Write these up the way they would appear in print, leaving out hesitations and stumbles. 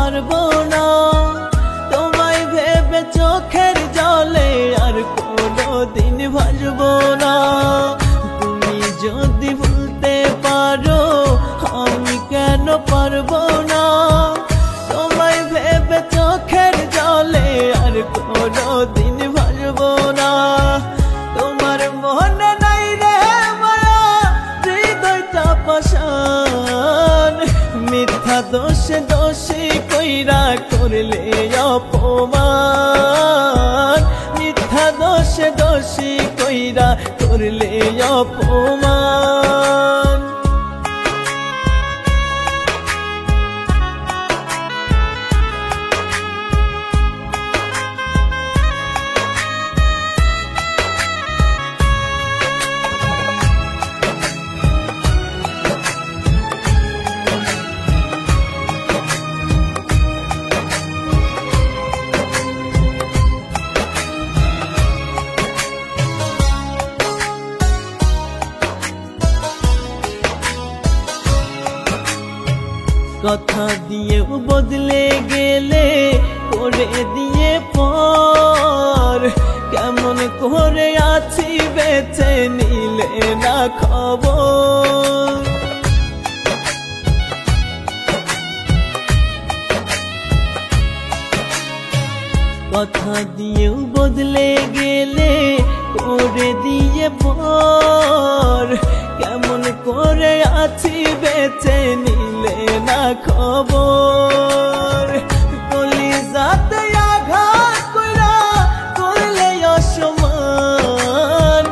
পারবো না। তোমায় ভেবে চোখের জলে আর কোনোদিন ভাসবো না। তুমি যদি ভুলতে পারো আমি কেন পারবো না। তোমায় ভেবে চোখের জলে আর কোনোদিন ভাসবো না। তোমার মনে নাই রে মায়া হৃদয়টা পাষাণ। মিথ্যা দোষে দোষী কইরা করলে অপমান। মিথ্যা দোষে দোষী কইরা করলে অপমান। কথা দিয়েও বদলে গেলে করে দিয়ে পর। কেমন করে আছি বেঁচে নিলে না খবর। কথা দিয়েও বদলে গেলে করে দিয়ে পর। কেমন করে আছি বেঁচে নিলে না খবর। কলিজাতে আঘাত কইরা করলে অসম্মান।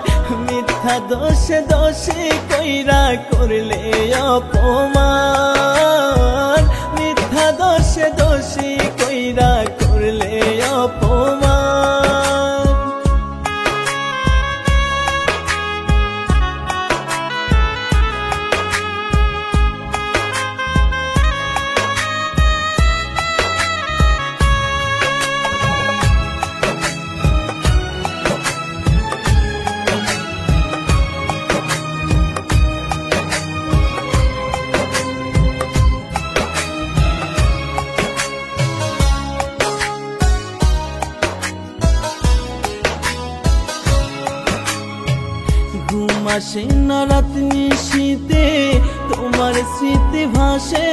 মিথ্যা দোষে দোষী কইরা করলে অপমান। মিথ্যা দোষে দোষী কইরা করলে অপমান। ঘুম আসে না রাত নিশীতে তোমার স্মৃতি ভাসে।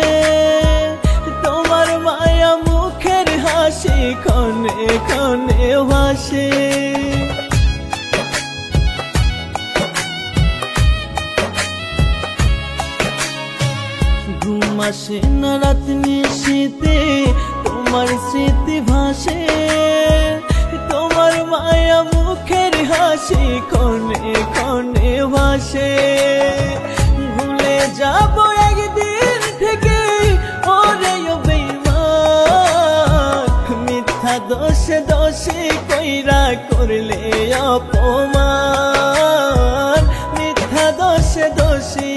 তোমার মায়া মুখের হাসি ক্ষণে ক্ষণে ভাসে। ঘুম আসে না রাত নিশীতে তোমার স্মৃতি ভাসে। তোমার মায়া মুখের হাসি ক্ষণে ক্ষণে ভাসে। ভুলে যাব একদিন থেকে ওরে বেঈমান। মিথ্যা দোষে দোষী কইরা করলে অপমান। মিথ্যা দোষে দোষী